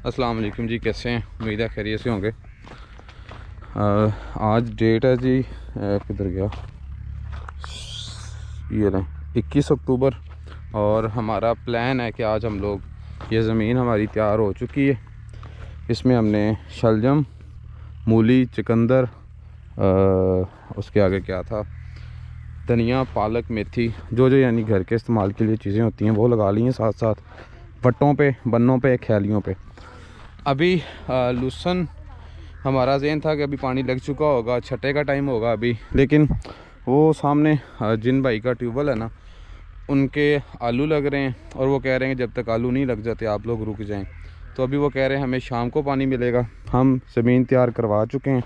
अस्सलाम वालेकुम जी, कैसे हैं? उम्मीद है खैरियत से होंगे। आज डेट है जी, किधर गया, ये लें 21 अक्टूबर। और हमारा प्लान है कि आज हम लोग, ये ज़मीन हमारी तैयार हो चुकी है। इसमें हमने शलजम, मूली, चुकंदर, उसके आगे क्या था, धनिया, पालक, मेथी, जो यानी घर के इस्तेमाल के लिए चीज़ें होती हैं वो लगा ली हैं। साथ साथ वट्टों पे, बन्नों पे, खैलियों पे। अभी लूसन हमारा ज़हन था कि अभी पानी लग चुका होगा, छठे का टाइम होगा अभी, लेकिन वो सामने जिन भाई का ट्यूबवेल है ना, उनके आलू लग रहे हैं और वो कह रहे हैं जब तक आलू नहीं लग जाते आप लोग रुक जाएं। तो अभी वो कह रहे हैं हमें शाम को पानी मिलेगा। हम ज़मीन तैयार करवा चुके हैं।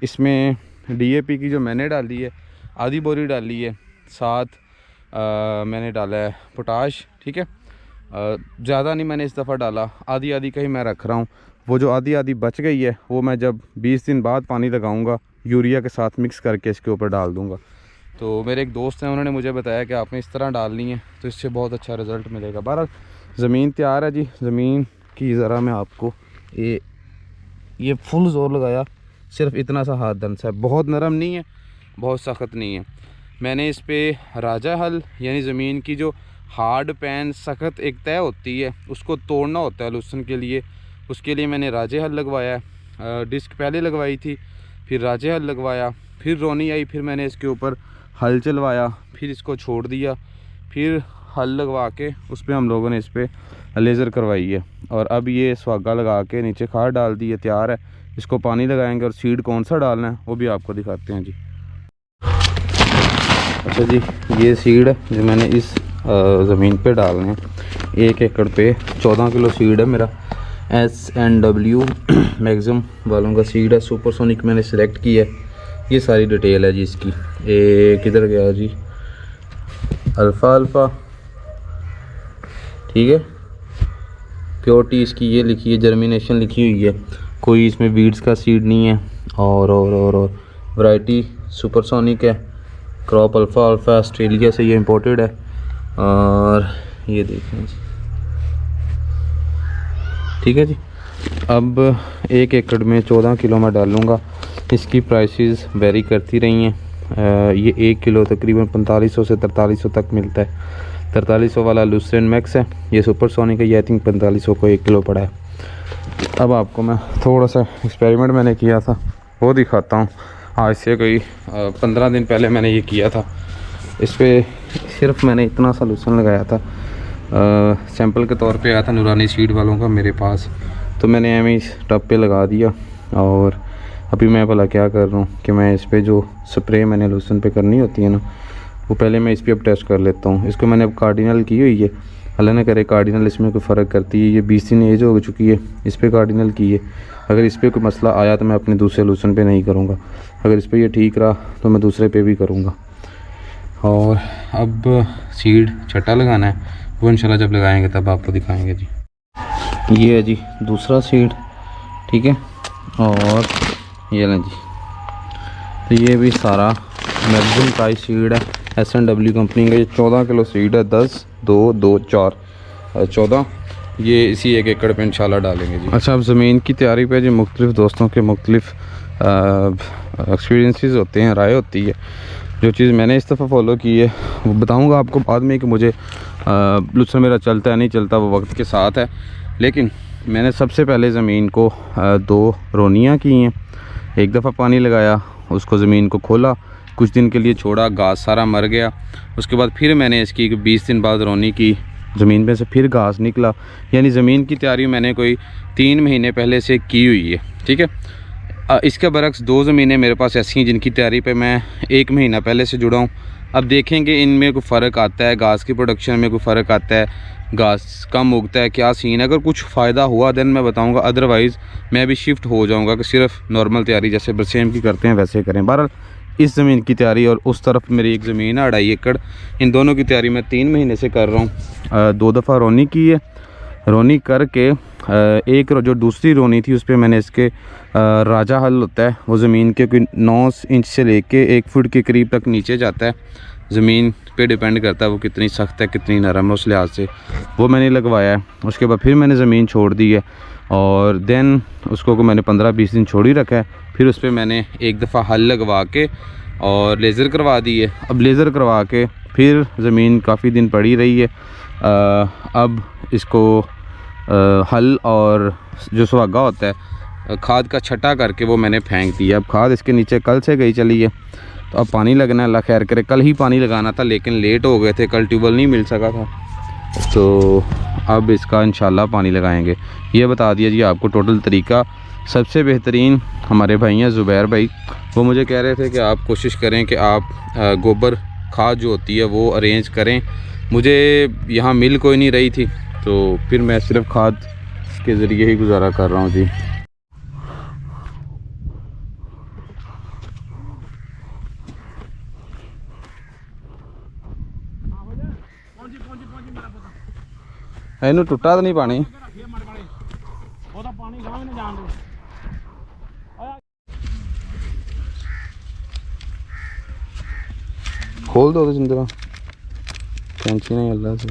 इसमें DAP की जो मैंने डाली है, आधी बोरी डाली है, साथ मैंने डाला है पोटाश। ठीक है, ज़्यादा नहीं मैंने इस दफ़ा डाला, आधी आधी का ही मैं रख रहा हूँ। वो जो आधी आधी बच गई है वो मैं जब 20 दिन बाद पानी लगाऊंगा यूरिया के साथ मिक्स करके इसके ऊपर डाल दूंगा। तो मेरे एक दोस्त हैं, उन्होंने मुझे बताया कि आपने इस तरह डालनी है तो इससे बहुत अच्छा रिज़ल्ट मिलेगा। बहरहाल ज़मीन तैयार है जी। ज़मीन की ज़रा मैं आपको ये फुल ज़ोर लगाया, सिर्फ इतना सा हाथ दन सा है, बहुत नरम नहीं है, बहुत सख्त नहीं है। मैंने इस पर राजा हल यानी ज़मीन की जो हार्ड पैन सख्त एक तय होती है उसको तोड़ना होता है लूसन के लिए, उसके लिए मैंने राजे हल लगवाया है। डिस्क पहले लगवाई थी, फिर राजे हल लगवाया, फिर रोनी आई, फिर मैंने इसके ऊपर हल चलवाया, फिर इसको छोड़ दिया, फिर हल लगवा के उस पर हम लोगों ने इस पर लेज़र करवाई है। और अब ये सुहागा लगा के नीचे खाद डाल दी है, तैयार है। इसको पानी लगाएंगे और सीड कौन सा डालना है वो भी आपको दिखाते हैं जी। अच्छा जी, ये सीड है जो मैंने इस ज़मीन पे डालने हैं। 1 एकड़ पे 14 किलो सीड है मेरा। S&W मैक्सिम वालों का सीड है, सुपरसोनिक मैंने सिलेक्ट किया है। ये सारी डिटेल है जी इसकी। किधर गया जी, अल्फ़ा, ठीक है। प्योरिटी इसकी ये लिखी है, जर्मिनेशन लिखी हुई है, कोई इसमें वीड्स का सीड नहीं है। और वैरायटी सुपरसोनिक है, क्रॉप अल्फ़ा ऑस्ट्रेलिया से ये इंपोर्टेड है। और ये देखें जी, ठीक है जी। अब 1 एकड़ में 14 किलो मैं डालूँगा। इसकी प्राइसेस वेरी करती रही हैं। ये 1 किलो तकरीबन 4500 से 4300 तक मिलता है। 4300 वाला लूसेंट मैक्स है, ये सुपरसोनिक है, ये आई थिंक 4500 को 1 किलो पड़ा है। अब आपको मैं थोड़ा सा एक्सपेरिमेंट मैंने किया था वो दिखाता हूँ। आज से कोई 15 दिन पहले मैंने ये किया था। इस पर सिर्फ मैंने इतना सा लूसन लगाया था, सैंपल के तौर पे आया था नूरानी सीड वालों का मेरे पास, तो मैंने एम इस टब पे लगा दिया। और अभी मैं भला क्या कर रहा हूँ कि मैं इस पर जो स्प्रे मैंने लूसन पे करनी होती है ना, वो पहले मैं इस पर अब टेस्ट कर लेता हूँ। इसको मैंने अब कार्डिनल की हुई है, अल्लाह न करे कार्डिनल इसमें कोई फ़र्क करती है। ये 20 दिन एज हो चुकी है, इस पर कार्डिनल की है। अगर इस पर कोई मसला आया तो मैं अपने दूसरे लूसन पे नहीं करूँगा, अगर इस पर ये ठीक रहा तो मैं दूसरे पे भी करूँगा। और अब सीड छट्टा लगाना है, वो इंशाल्लाह जब लगाएंगे तब आपको दिखाएंगे जी। ये है जी दूसरा सीड, ठीक है। और ये लें जी, तो ये भी सारा मैक्सिमम प्राइस सीड है, S&W कंपनी का। ये 14 किलो सीड है, 10, 2, 2, 4, 14। ये इसी 1 एकड़ पे इंशाल्लाह डालेंगे जी। अच्छा, अब ज़मीन की तैयारी पे जी मुख्तलिफ़ दोस्तों के मुख्तलिफ़ एक्सपीरियंसेस होते हैं, राय होती है। जो चीज़ मैंने इस दफ़ा फॉलो की है वो बताऊंगा आपको बाद में कि मुझे लूसन मेरा चलता है नहीं चलता, वो वक्त के साथ है। लेकिन मैंने सबसे पहले ज़मीन को 2 रोनियाँ की हैं। एक दफ़ा पानी लगाया, उसको ज़मीन को खोला, कुछ दिन के लिए छोड़ा, घास सारा मर गया। उसके बाद फिर मैंने इसकी 20 दिन बाद रोनी की, ज़मीन में से फिर घास निकला। यानी ज़मीन की तैयारी मैंने कोई 3 महीने पहले से की हुई है, ठीक है। इसके बरक्स 2 ज़मीनें मेरे पास ऐसी हैं जिनकी तैयारी पे मैं 1 महीना पहले से जुड़ा हूँ। अब देखेंगे इनमें कोई फ़र्क आता है, घास की प्रोडक्शन में कोई फ़र्क आता है, घास कम उगता है, क्या सीन है। अगर कुछ फ़ायदा हुआ देन मैं बताऊंगा, अदरवाइज़ मैं भी शिफ्ट हो जाऊंगा कि सिर्फ नॉर्मल तैयारी जैसे बरसेम की करते हैं वैसे करें। बहरहाल इस ज़मीन की तैयारी और उस तरफ मेरी एक ज़मीन है 2.5 एकड़, इन दोनों की तैयारी मैं 3 महीने से कर रहा हूँ। 2 दफ़ा रोनी की है, रोनी करके एक जो दूसरी रोनी थी उस पर मैंने इसके राजा हल होता है, वो ज़मीन के कोई 9 इंच से लेके 1 फुट के करीब तक नीचे जाता है। ज़मीन पे डिपेंड करता है वो कितनी सख्त है कितनी नरम है, उस लिहाज से वो मैंने लगवाया है। उसके बाद फिर मैंने ज़मीन छोड़ दी है और देन उसको को मैंने 15-20 दिन छोड़ ही रखा है। फिर उस पर मैंने एक दफ़ा हल लगवा के और लेज़र करवा दी है। अब लेज़र करवा के फिर ज़मीन काफ़ी दिन पड़ी रही है। अब इसको हल और जो सुहागा होता है खाद का छटा करके वो मैंने फेंक दिया। अब खाद इसके नीचे कल से गई चली है, तो अब पानी लगना अल्लाह खैर करे। कल ही पानी लगाना था लेकिन लेट हो गए थे, कल ट्यूबवेल नहीं मिल सका था, तो अब इसका इंशाल्लाह पानी लगाएंगे। ये बता दिया जी आपको टोटल तरीका। सबसे बेहतरीन हमारे भाई हैं ज़ुबैर भाई, वो मुझे कह रहे थे कि आप कोशिश करें कि आप गोबर खाद जो होती है वो अरेंज करें। मुझे यहाँ मिल कोई नहीं रही थी, तो फिर मैं सिर्फ खाद के ज़रिए ही गुजारा कर रहा हूँ जी। इनू टुटा तो नहीं पानी, खोल दो तो जिंदरा कैंची नहीं अल्लाह से।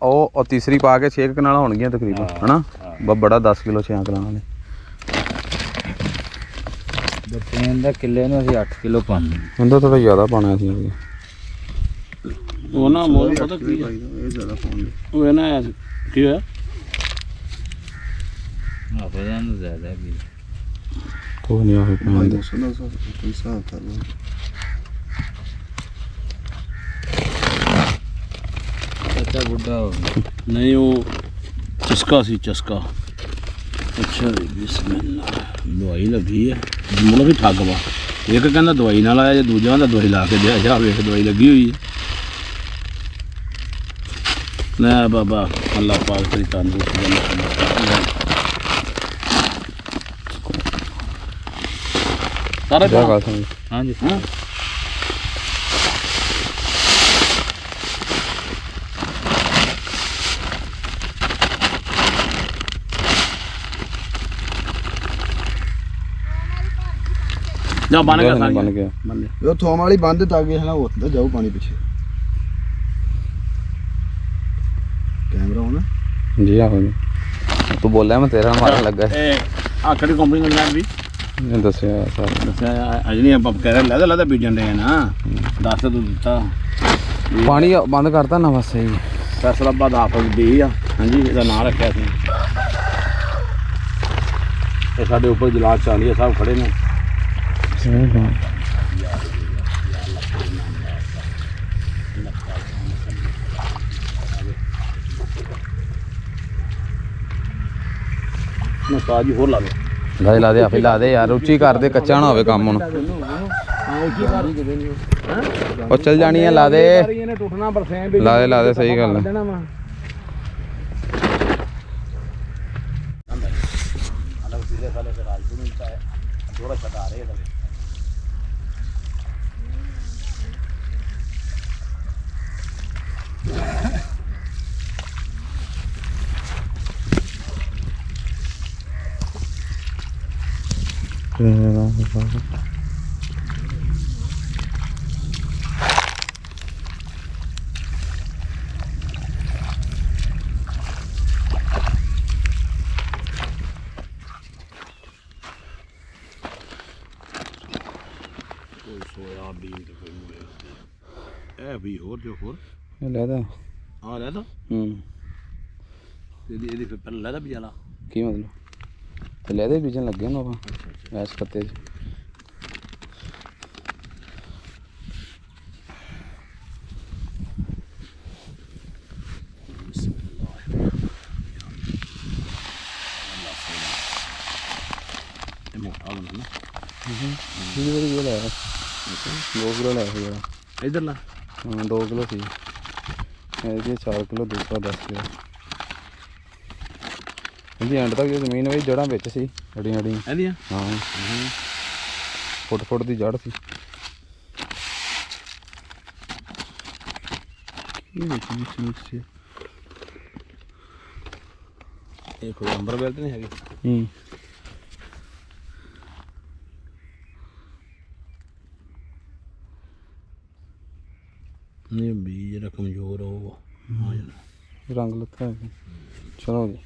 और तीसरी पा के 6 कनाल होणगियां तकरीबन है ना, बड़ा 10 किलो 6 कनाल ने बच्चे किले में 8 किलो पानी इंदा थोड़ा ज़्यादा पाना सी वो ना मोल पता की है ये ज्यादा पानी वो ना की है हां पता नहीं ज्यादा भी कोई नहीं है पानी सुनो सो पैसा था अच्छा बुढ़ा हो नहीं वो चस्का सी चस्का। अच्छा बिस्मिल्लाह दवाई लगी है मतलब भी ठग वा एक कहना दवाई ना लाया, दूजा कहंदा दवाई ला के दे जा, वेख दवाई लगी हुई है। ना बाबा अल्लाह पाक तेरी तंदुरुस्ती सारे हाँ जी जा बन गया बन गया बन गया थोम वाली बंद ताकि है ना होता जाओ पानी पीछे कैमरा हो ना जी हाँ तू बोल रहा है मैं तेरा मारने लगा है आ कड़ी कंपनी का ब्रांड भी नहीं दसिया सर दसिया अज नहीं आप कह रहे लदा लदा बीजन रहे ना दस तो दिता पानी बंद करता ना बस सही फैसलाबाद हाफिज दी आ हाँ जी इसका नाम रखा सी ये साढ़े ऊपर जलाल चालिया साहब खड़े ने ताजी होर ला दे ला दे आप ला दे यार, रुचि कर दे कच्चा ना होवे काम हुन और चल जानी है। ला दे ला दे सही गल है। भी होर जो होर लेदा हाँ लेदा ਇਹਦੀ ਫਿਰ ਪਹਿਲਾਂ ਲੈਦਾ ਵੀ ਜਾਲਾ ਕੀ ਮਤਲਬ ਤੇ ਲੈਦੇ ਬੀਜਣ ਲੱਗੇ ਨਾ ਆਪਾਂ ਐਸ ਪੱਤੇ 'ਚ ਇਹ ਮੋਟਾ ਹੁੰਦਾ ਨਾ ਇਹ ਵਾਲੀ ਲੈ 2 ਕਿਲੋ ਲੈ ਹੋਇਆ ਇਧਰ ਲਾ हाँ 2 किलो थी, ये 4 किलो दूसरा 10 किलो जी। एंड तक जो जमीन है जड़ा बिच सी हड्डियां हड्डियां हाँ फुट दी जड़ सी कोई अंबर बेल तो नहीं है नहीं बीज जरा कमजोर हो आ जाना रंग लगता है। चलो जी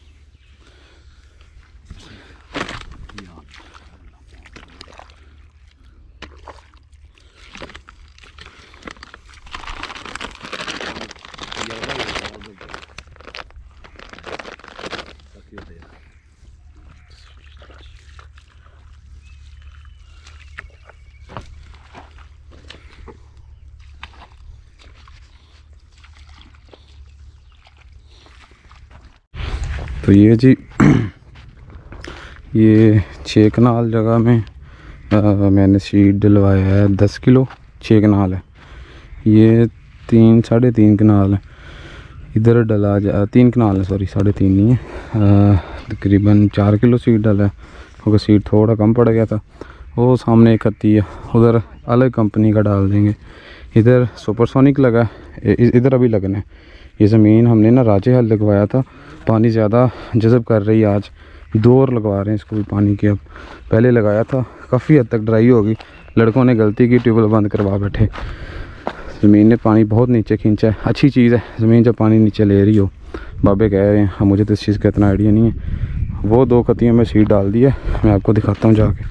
तो ये जी ये 6 कनाल जगह में मैंने सीड डलवाया है 10 किलो। 6 कनाल है, ये 3-3.5 कनाल है। इधर डला 3 कनाल है, सॉरी 3.5 नहीं है। तकरीबन 4 किलो सीड डला है क्योंकि सीड थोड़ा कम पड़ गया था। वो सामने एक खत्ती है, उधर अलग कंपनी का डाल देंगे। इधर सुपरसोनिक लगा है, इधर अभी लगना है। ये ज़मीन हमने ना राजे हल लगवाया था, पानी ज़्यादा जज़ब कर रही है। आज 2 और लगवा रहे हैं इसको भी पानी की। अब पहले लगाया था, काफ़ी हद तक ड्राई होगी। लड़कों ने गलती की, ट्यूबवेल बंद करवा बैठे। ज़मीन ने पानी बहुत नीचे खींचा है। अच्छी चीज़ है ज़मीन जब पानी नीचे ले रही हो। बाबे कह रहे हैं, मुझे तो इस चीज़ का इतना आइडिया नहीं है। वो 2 खत्तियों में सीड डाल दी है, मैं आपको दिखाता हूँ जाके।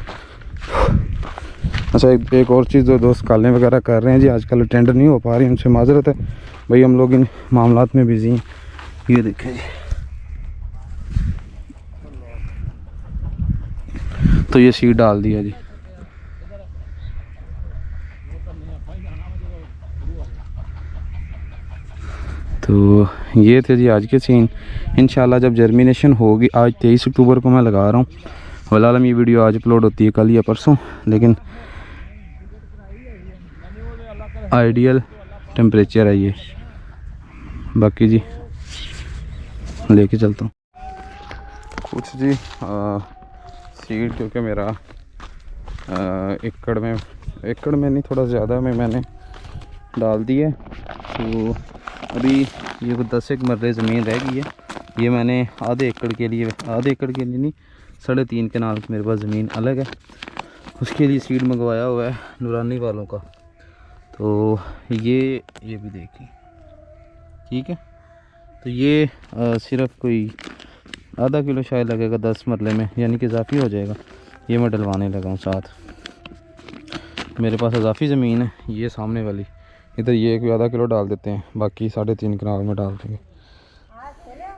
अच्छा एक और चीज़, जो दोस्त कालें वगैरह कर रहे हैं जी, आजकल टेंडर नहीं हो पा रही, उनसे माजरत है भाई, हम लोग इन मामलात में बिजी हैं। ये देखें जी, तो ये सीड डाल दिया जी। तो ये थे जी आज के सीन। इंशाल्लाह जब जर्मिनेशन होगी, आज 23 अक्टूबर को मैं लगा रहा हूँ। वलालम ये वीडियो आज अपलोड होती है कल या परसों, लेकिन आइडियल टेम्परेचर है ये। बाकी जी लेके चलता हूँ कुछ जी सीड, क्योंकि मेरा एकड़ में नहीं, थोड़ा ज़्यादा में मैंने डाल दी है। तो अभी ये 10 एक मरले ज़मीन रह गई है। ये मैंने आधे एकड़ के लिए नहीं, 3.5 कनाल मेरे पास ज़मीन अलग है, उसके लिए सीड मंगवाया हुआ है नूरानी वालों का। तो ये भी देखिए, ठीक है। तो ये सिर्फ कोई आधा किलो शायद लगेगा 10 मरले में, यानी कि इजाफी हो जाएगा। ये मैं डलवाने लगा हूँ साथ। मेरे पास इजाफी ज़मीन है ये सामने वाली, इधर ये कोई आधा किलो डाल देते हैं, बाकी 3.5 कनाल में डाल देंगे।